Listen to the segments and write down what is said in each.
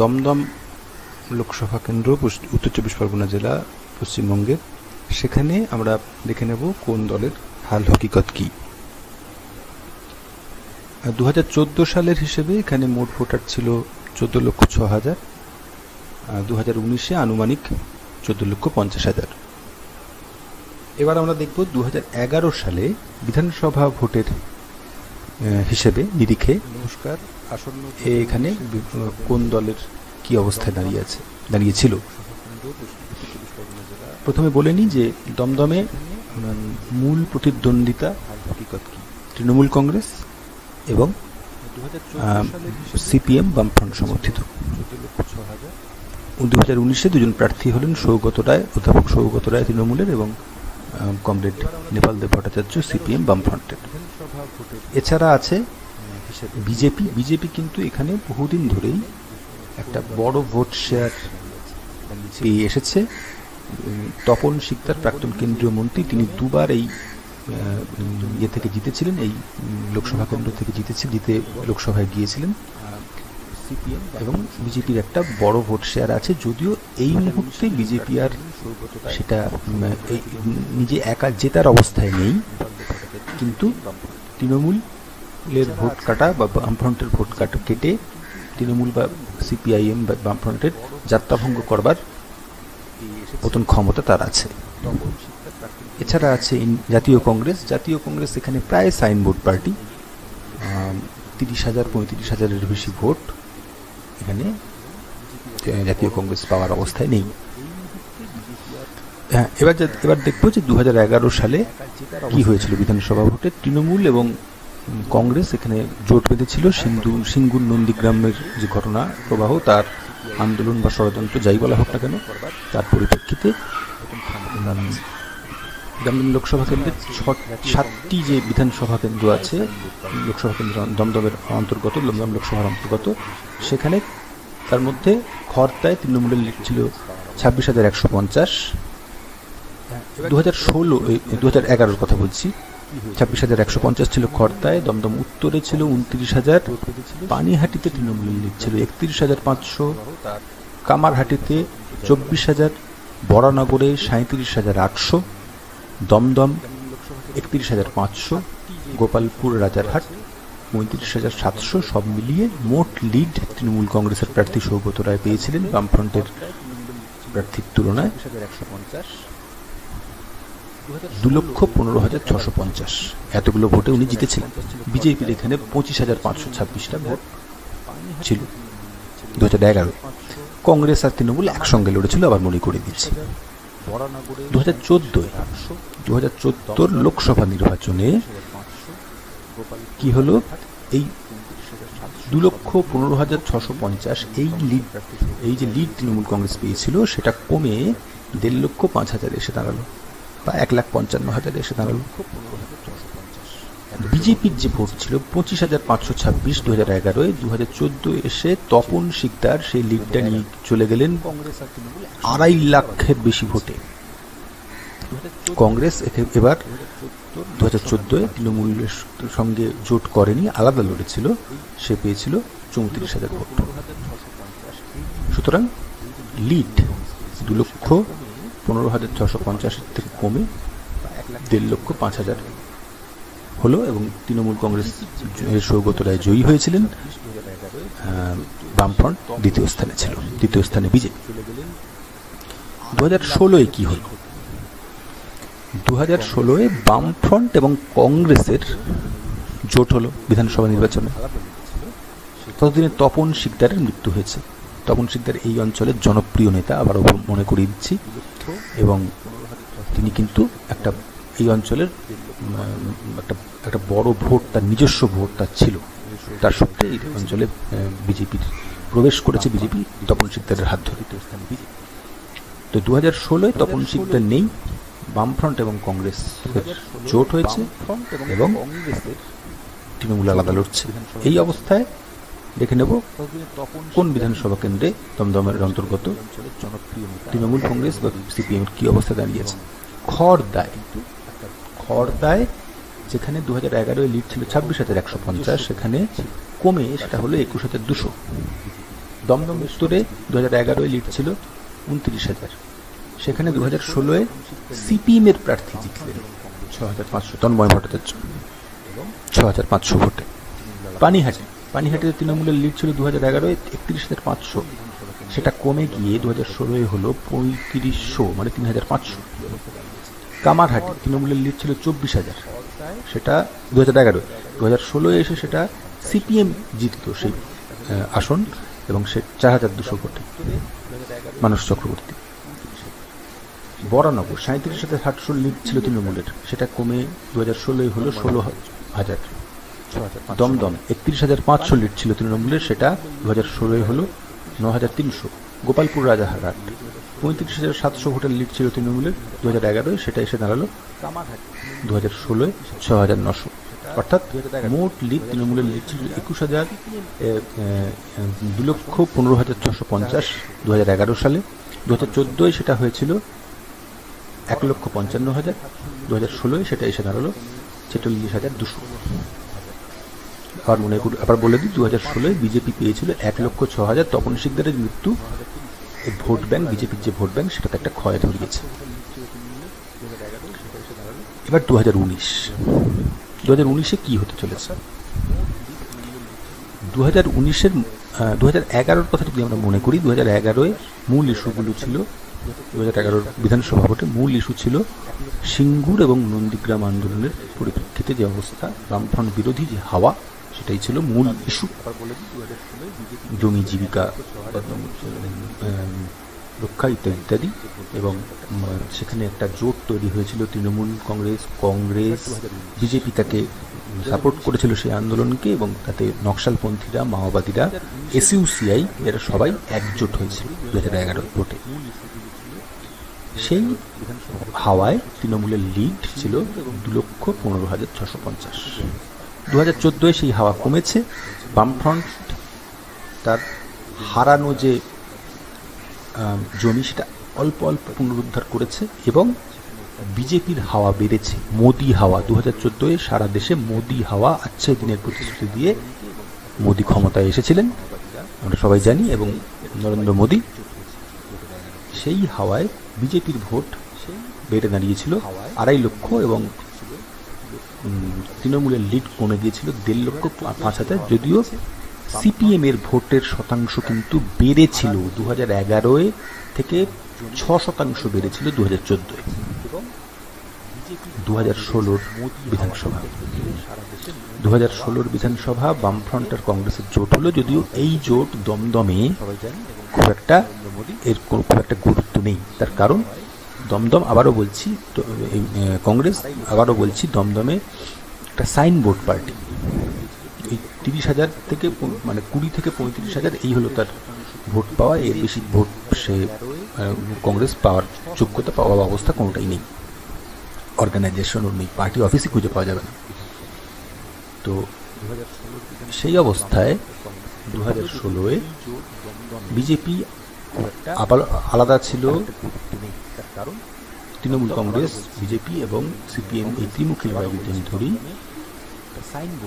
দমদম লোকসভা কেন্দ্র উত্তর চব্বিশ পরগনা জেলা পশ্চিমবঙ্গের। সেখানে আমরা দেখে নেব কোন দলের হাল হকিকত কি। 2014 সালের হিসেবে এখানে মোট ভোটার ছিল 14,06,000। 2019-এ আনুমানিক 14,50,000। এবার আমরা দেখব 2011 সালে বিধানসভা ভোটের হিসেবে নিরিখে নমস্কার আসন্ন এখানে কোন দলের কি অবস্থায় দাঁড়িয়েছিল। প্রথমে বলে নিই যে দমদমে মূল প্রতিদ্বন্দ্বিতা হকিকত কি তৃণমূল কংগ্রেস এবং সিপিএম বামফ্রন্ট সমর্থিত। 2019-এ দুজন প্রার্থী হলেন অধ্যাপক সৌগত রায় তৃণমূলের এবং কমরেড নেপাল দেব ভট্টাচার্য সিপিএম বামফ্রন্টের। এছাড়া আছে বিজেপি কিন্তু এখানে বহুদিন ধরেই একটা বড় ভোট শেয়ার পেয়ে এসেছে। তপন শিকদার প্রাক্তন কেন্দ্রীয় মন্ত্রী, তিনি দুবার এই থেকে জিতেছিলেন, এই লোকসভা কেন্দ্র থেকে জিতে লোকসভায় গিয়েছিলেন এবং বিজেপির একটা বড় ভোট শেয়ার আছে। যদিও এই মুহূর্তে বিজেপি আর সেটা নিজে একা জেতার অবস্থায় নেই, কিন্তু তৃণমূলের ভোট কাটা বা বামফ্রন্টের ভোট কেটে তৃণমূল বা সিপিআইএম বা বামফ্রন্টের যাত্রাভঙ্গ করবার মতন ক্ষমতা তার আছে। এছাড়া আছে জাতীয় কংগ্রেস এখানে প্রায় সাইনবোর্ড পার্টি, 30,000-35,000-এর বেশি ভোট এখানে জাতীয় কংগ্রেস পাওয়ার অবস্থায় নেই। হ্যাঁ, এবার দেখবো যে 2011 সালে কি হয়েছিল বিধানসভা ভোটে। তৃণমূল এবং কংগ্রেস এখানে জোট বেঁধেছিল। সিঙ্গুর নন্দীগ্রামের যে ঘটনা প্রবাহ, তার আন্দোলন বা ষড়যন্ত্র যাই বলা হোক না কেন, তার পরিপ্রেক্ষিতে দমদম লোকসভা কেন্দ্রের 7টি যে বিধানসভা কেন্দ্র আছে, লোকসভা কেন্দ্র দমদমের অন্তর্গত, দমদম লোকসভার অন্তর্গত, সেখানে তার মধ্যে খড়দায় তৃণমূলের লিড ছিল 26,150। 2011 কথা বলছি, 26,150 ছিল খড়দায়। দমদম উত্তরে ছিল 29,000। পানিহাটিতে তৃণমূলের লিড ছিল 31,500। কামারহাটিতে 24,000। বরানগরে 37,800। দমদম 31,500। গোপালপুর রাজারহাট 35,700। সব মিলিয়ে মোট লিড তৃণমূল কংগ্রেসের প্রার্থী সৌগত রায় পেয়েছিলেন বামফ্রন্টের প্রার্থীর তুলনায় 2,15,650। এতগুলো ভোটে উনি জিতেছিলেন। বিজেপির এখানে 25,526টা ভোট ছিল 2011। কংগ্রেস আর তৃণমূল একসঙ্গে লড়েছিল, আবার মনে করে দিচ্ছি। 2014 লোকসভা নির্বাচনে কি হলো, এই 2,15,650 এই যে লিড তৃণমূল কংগ্রেস পেয়েছিল, সেটা কমে 1,05,000 এসে দাঁড়ালো, বা 1,55,000 এসে দাঁড়ালো। বিজেপির যে ভোট ছিল 25,526 2011-য়, 2014 এসে তপন শিকদার সেই লিডটা নিয়ে চলে গেলেন 2.5 লাখের বেশি ভোটে। কংগ্রেস এবার 2014-এ তৃণমূলের সঙ্গে জোট করেনি, আলাদা লড়েছিল, সে পেয়েছিল 34,000 ভোট। সুতরাং লিড 2,15,650 থেকে কমে 1,05,000 হলো এবং তৃণমূল কংগ্রেস সৌগত রায় জয়ী হয়েছিলেন। বামফ্রন্ট দ্বিতীয় স্থানে বিজেপি। 2016-এ কি হল? 2016-এ বামফ্রন্ট এবং কংগ্রেসের জোট হলো বিধানসভা নির্বাচনে। ততদিনে তপন শিকদারের মৃত্যু হয়েছে। তপন শিকদার এই অঞ্চলের জনপ্রিয় নেতা, আবারও মনে করিয়ে দিচ্ছি, এবং তিনি কিন্তু এই অঞ্চলের একটা বড় ভোট, তার নিজস্ব ভোট তার ছিল। তার সত্ত্বে এই অঞ্চলে বিজেপির প্রবেশ করেছে বিজেপি তপন শিকদারের হাত ধরে। তো 2016-এ তপন শিকদার নেই, বামফ্রন্ট এবং কংগ্রেস জোট হয়েছে এবং তৃণমূল আলাদা লড়ছে। এই অবস্থায় দেখে নেব কোন বিধানসভা কেন্দ্রে দমদমের অন্তর্গত তৃণমূল কংগ্রেস বা সিপিএম কি অবস্থা দাঁড়িয়েছে। খড়দায় যেখানে 2011-এ লিড ছিল 26,150, সেখানে কমে সেটা হলো 21,200। দমদম উত্তরে 2011 লিড ছিল 29,000, সেখানে 2016 সিপিএম এর প্রার্থী জিতলেন 6,500, তন্ময় ভট্টাচার্য 6,500 ভোটে। পানিহাটিতে তৃণমূলের লিড ছিল 2011 31,500, সেটা কমে গিয়ে 2016 হলো 3500, মানে 3,500। কামারহাটি তৃণমূলের লিড ছিল 24,000, সেটা 2016 এসে সেটা সিপিএম জিতল সেই আসন, এবং সে 4,200 ভোটে মানস চক্রবর্তী। বরানগর 37,800 লিড ছিল তৃণমূলের, সেটা কমে 2016 হলো 16,000। দমদম 31,500 লিড ছিল তৃণমূলের, সেটা 2016 হলো 9,300। গোপালপুর রাজারহাট 35,700 ভোটের লিড ছিল তৃণমূলের 2011, সেটা এসে দাঁড়ালো 2016 6,900। অর্থাৎ মোট লিড তৃণমূলের লিড ছিল 2,15,650 2011 সালে। 2014 সেটা হয়েছিল 1,55,000, 2016 সেটা এসে দাঁড়ালো 46,200। আবার বলে দিই, 2016 বিজেপি পেয়েছিল 1,06,000। তপন শিকদারের মৃত্যু ভোট ব্যাংক, বিজেপির যে ভোট ব্যাংক, সেটাতে একটা ক্ষয় ধরিয়েছে। এবার 2019 কি হতে চলেছে? 2011 কথা যদি আমরা মনে করি, 2011 মূল ইস্যুগুলো ছিল, 2011 বিধানসভা ভোটে মূল ইস্যু ছিল সিঙ্গুর এবং নন্দীগ্রাম আন্দোলনের পরিপ্রেক্ষিতে যে অবস্থা, বামফ্রন্ট বিরোধী যে হাওয়া, সেটাই ছিল মূল ইস্যু। জমি জীবিকা রক্ষা ইত্যাদি, এবং সেখানে একটা জোট তৈরি হয়েছিল, তৃণমূল কংগ্রেস বিজেপি তাকে সাপোর্ট করেছিল সেই আন্দোলনকে, এবং তাতে নকশালপন্থীরা, মাওবাদীরা, এসইউসিআই, এরা সবাই একজোট হয়েছিল 2011 ভোটে। সেই হাওয়ায় তৃণমূলের লিড ছিল 2,15,650। 2014 সেই হাওয়া কমেছে, বামফ্রন্ট তার হারানো যে জমি সেটা অল্প অল্প পুনরুদ্ধার করেছে, এবং বিজেপির হাওয়া বেড়েছে, মোদি হাওয়া। 2014 সারা দেশে মোদি হাওয়া, আচ্ছা দিনের প্রতিশ্রুতি দিয়ে মোদি ক্ষমতায় এসেছিলেন, আমরা সবাই জানি, এবং নরেন্দ্র মোদি, সেই হাওয়ায় বিজেপির ভোট বেড়ে দাঁড়িয়েছিল 2.5 লক্ষ, এবং তৃণমূলের লিড কমে গিয়েছিল 1,05,000। যদিও সিপিএম এর ভোটের শতাংশ কিন্তু বেড়েছিল, 2011 থেকে 6% বেড়েছিল 2014। 2016 বিধানসভা বামফ্রন্ট আর কংগ্রেসের জোট হলো, যদিও এই জোট দমদমে খুব একটা গুরুত্ব নেই। তার কারণ দমদম, আবারও বলছি, কংগ্রেস, আবারও বলছি, দমদমে একটা সাইনবোর্ড পার্টি। এই 30,000 থেকে, মানে 20 থেকে 35,000, এই হলো তার ভোট পাওয়া। এর বেশি ভোট সে কংগ্রেস পাওয়ার যোগ্যতা, পাওয়ার অবস্থা কোনোটাই নেই, অর্গানাইজেশনও নেই, পার্টি অফিসই খুঁজে পাওয়া যাবে না। তো সেই অবস্থায় 2016 বিজেপি আবার আলাদা ছিল, তৃণমূল কংগ্রেস, বিজেপি এবং সিপিএম, এই ত্রিমুখী লড়াই যদি ধরি,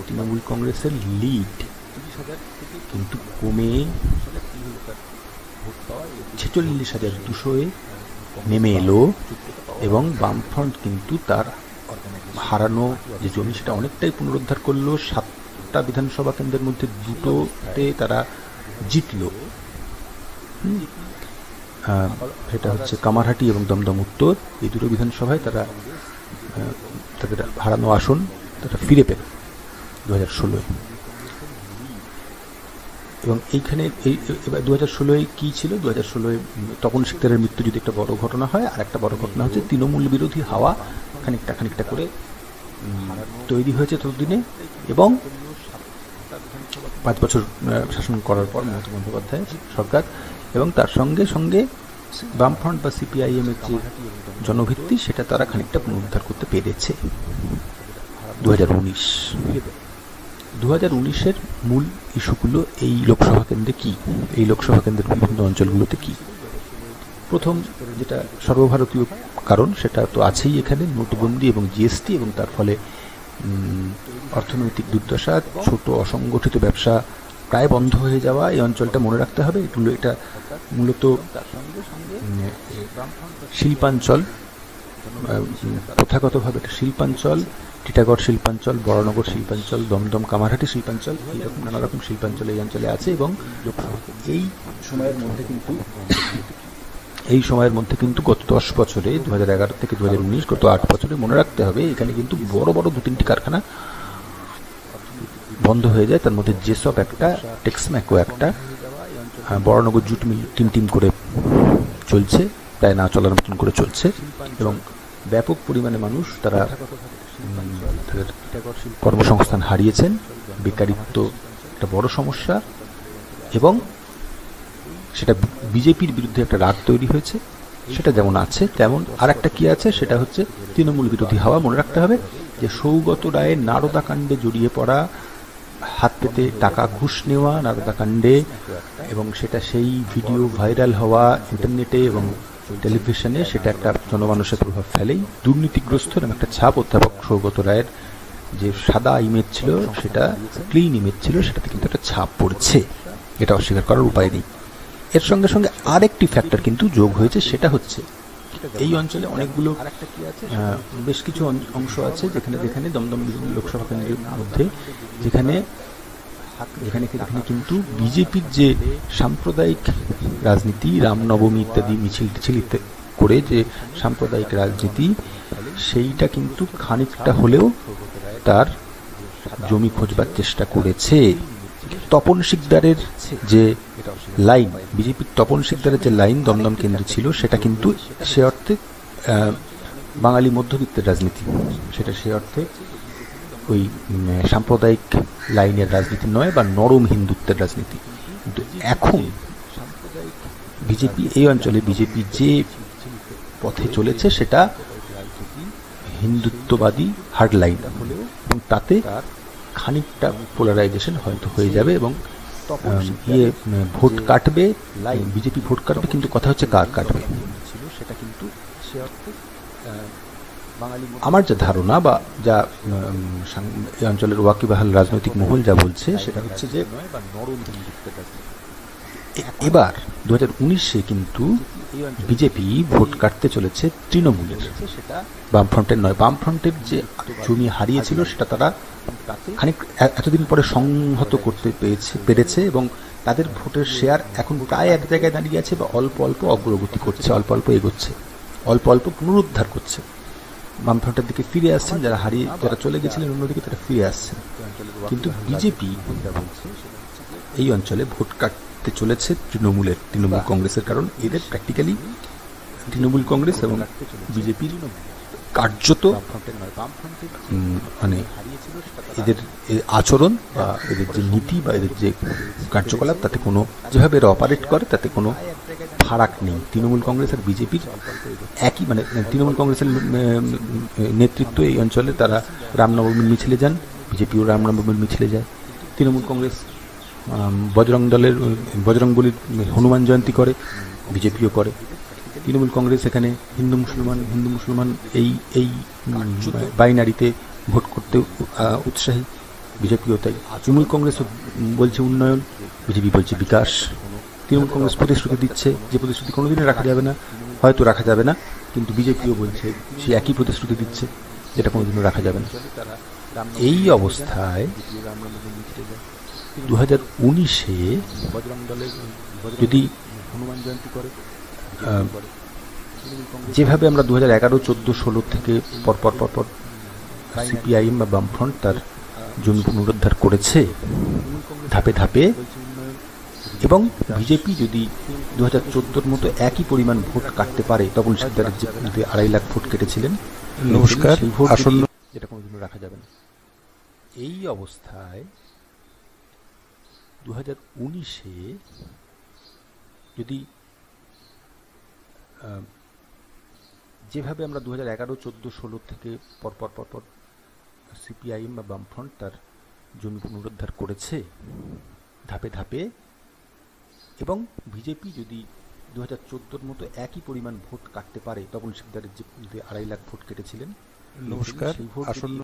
তৃণমূল কংগ্রেসের লিড কিন্তু কমে 46,200 নেমে এলো, এবং বামফ্রন্ট কিন্তু তার হারানো যে জমি সেটা অনেকটাই পুনরুদ্ধার করলো। 7টা বিধানসভা কেন্দ্রের মধ্যে 2টোতে তারা জিতলো, সেটা হচ্ছে কামারহাটি এবং দমদম উত্তর। এই দুটো বিধানসভায় তারা তাদের হারানো আসন তারা ফিরে পেল 2016। এবং এইখানে এবার 2016 কি ছিল? 2016 তপন শিকদারের মৃত্যু যদি একটা বড় ঘটনা হয়, আর একটা বড় ঘটনা হচ্ছে তৃণমূল বিরোধী হাওয়া খানিকটা করে তৈরি হয়েছে ততদিনে, এবং 5 বছর শাসন করার পর মমতা বন্দ্যোপাধ্যায় সরকার, এবং তার সঙ্গে সঙ্গে বামফ্রন্ট বা সিপিআইএম এর যে জনভিত্তি, সেটা তারা খানিকটা পুনরুদ্ধার করতে পেরেছে। 2019-এর মূল ইস্যুগুলো এই লোকসভা কেন্দ্রে কি, এই লোকসভা কেন্দ্রের বিভিন্ন অঞ্চলগুলোতে কি? প্রথম যেটা সর্বভারতীয় কারণ, সেটা তো আছেই এখানে, নোটবন্দি এবং জিএসটি, এবং তার ফলে অর্থনৈতিক দুর্দশা, ছোট অসংগঠিত ব্যবসা প্রায় বন্ধ হয়ে যাওয়া এই অঞ্চলটা মনে রাখতে হবে। এটা মূলত শিল্পাঞ্চল, প্রথাগতভাবে এটা শিল্পাঞ্চল, টিটাগড় শিল্পাঞ্চল, বরানগর শিল্পাঞ্চল, দমদম কামারহাটি শিল্পাঞ্চল, এইরকম নানা রকম শিল্পাঞ্চল এই অঞ্চলে আছে। এবং এই সময়ের মধ্যে কিন্তু গত 10 বছরে 2011 থেকে 2019 গত 8 বছরে মনে রাখতে হবে এখানে কিন্তু বড় বড় 2-3টি কারখানা বন্ধ হয়ে যায়। তার মধ্যে জেসপ একটা, টেক্সম্যাকো একটা, বরানগর জুট মিল টিম করে চলছে, প্রায় না চলার মতন করে চলছে, এবং ব্যাপক পরিমাণে মানুষ তারা তাদের কর্মসংস্থান হারিয়েছেন। বেকারিত্ব একটা বড় সমস্যা, এবং সেটা বিজেপির বিরুদ্ধে একটা রাগ তৈরি হয়েছে। সেটা যেমন আছে তেমন আর একটা কি আছে, সেটা হচ্ছে তৃণমূল বিরোধী হাওয়া। মনে রাখতে হবে যে সৌগত রায়ের নারদাকাণ্ডে জড়িয়ে পড়া, হাত পেতে টাকা ঘুষ নেওয়া নারদাকাণ্ডে, এবং সেটা সেই ভিডিও ভাইরাল হওয়া ইন্টারনেটে এবং টেলিভিশনে, সেটা একটা জনমানুষের প্রভাব ফেলেই। দুর্নীতিগ্রস্ত এবং একটা ছাপ অধ্যাপক সৌগত রায়ের যে সাদা ইমেজ ছিল, সেটা ক্লিন ইমেজ ছিল, সেটাতে কিন্তু একটা ছাপ পড়েছে, এটা অস্বীকার করার উপায় নেই। এর সঙ্গে সঙ্গে আরেকটি ফ্যাক্টর কিন্তু যোগ হয়েছে, সেটা হচ্ছে এই অঞ্চলে অনেকগুলো বেশ কিছু অংশ আছে যেখানে দমদম লোকসভা কেন্দ্রের মধ্যে যেখানে কিন্তু বিজেপির যে সাম্প্রদায়িক রাজনীতি, রামনবমী ইত্যাদি মিছিল করে যে সাম্প্রদায়িক রাজনীতি, সেইটা কিন্তু খানিকটা হলেও তার জমি খোঁজবার চেষ্টা করেছে। তপন শিকদারের যে লাইন, বিজেপির তপন শিকদারের যে লাইন দমদম কেন্দ্রে ছিল, সেটা কিন্তু সে অর্থে বাঙালি মধ্যবিত্তের রাজনীতি, সেটা সে অর্থে ওই সাম্প্রদায়িক লাইনের রাজনীতি নয় বা নরম হিন্দুত্বের রাজনীতি। কিন্তু এখন বিজেপি এই অঞ্চলে বিজেপি যে পথে চলেছে সেটা হিন্দুত্ববাদী হার্ড লাইন, এবং তাতে খানিকটা পোলারাইজেশন হয়তো হয়ে যাবে, এবং ভোট কাটবে, বিজেপি ভোট কাটবে, কিন্তু কথা হচ্ছে কার কাটবে। সেটা কিন্তু সে অর্থে আমার যা ধারণা বা যা এই অঞ্চলের ওয়াকিবহাল রাজনৈতিক মহল যা বলছে, সেটা হচ্ছে যে এবার 2019-এ কিন্তু বিজেপি ভোট কাটতে চলেছে তৃণমূলের, বামফ্রন্টের নয়। বামফ্রন্টের যে জমি হারিয়েছিল সেটা তারা খানিক এতদিন পরে সংহত করতে পেরেছে, এবং তাদের ভোটের শেয়ার এখন প্রায় এক জায়গায় দাঁড়িয়ে আছে, বা অল্প অল্প অগ্রগতি করছে, অল্প অল্প এগোচ্ছে, অল্প অল্প পুনরুদ্ধার করছে, বামফ্রন্টের দিকে ফিরে আসছেন। যারা চলে গেছিলেন অন্যদিকে, তারা ফিরে আসছেন। কিন্তু বিজেপি এই অঞ্চলে ভোট কাটতে চলেছে তৃণমূল কংগ্রেসের, কারণ এদের প্র্যাকটিক্যালি তৃণমূল কংগ্রেস এবং বিজেপির কার্যত মানে এদের আচরণ বা এদের যে নীতি বা এদের যে কার্যকলাপ, তাতে কোনো যেভাবে এরা অপারেট করে তাতে কোনো ফারাক নেই। তৃণমূল কংগ্রেস আর বিজেপির একই, মানে তৃণমূল কংগ্রেসের নেতৃত্ব এই অঞ্চলে তারা রামনবমীর মিছিলে যান, বিজেপিও রামনবমীর মিছিলে যায়। তৃণমূল কংগ্রেস বজরংবলীর হনুমান জয়ন্তী করে, বিজেপিও করে। তৃণমূল কংগ্রেস এখানে হিন্দু মুসলমান এই বাইনারিতে ভোট করতে উৎসাহী, বিজেপিও তাই। তৃণমূল কংগ্রেস বলছে উন্নয়ন, বিজেপি বলছে বিকাশ। তৃণমূল কংগ্রেস প্রতিশ্রুতি দিচ্ছে, যে প্রতিশ্রুতি কোনোদিনই রাখা যাবে না, হয়তো রাখা যাবে না, কিন্তু বিজেপিও বলছে সে একই প্রতিশ্রুতি দিচ্ছে যেটা কোনোদিনও রাখা যাবে না। এই অবস্থায় 2019-এ যদি যেভাবে আমরা 2011, 14, 16 থেকে পরপর সিপিআইএম বা বামফ্রন্ট তার জমি পুনরুদ্ধার করেছে ধাপে ধাপে, এবং বিজেপি যদি 2014-র মতো একই পরিমাণ ভোট কাটতে পারে, তপন শিকদারের যে 2.5 লাখ ভোট কেটেছিলেন, নমস্কার, আসন্ন যেটা কোনোদিনও রাখা যাবে না। এই অবস্থায় 2019-এ যদি যেভাবে আমরা 2011, 14, 16 থেকে পরপর সিপিআইএম বা বামফ্রন্ট তার জমি পুনরুদ্ধার করেছে ধাপে ধাপে, এবং বিজেপি যদি 2014-র মতো একই পরিমাণ ভোট কাটতে পারে, তপন শিকদারের যে 2.5 লাখ ভোট কেটেছিলেন, নমস্কার, আসন্ন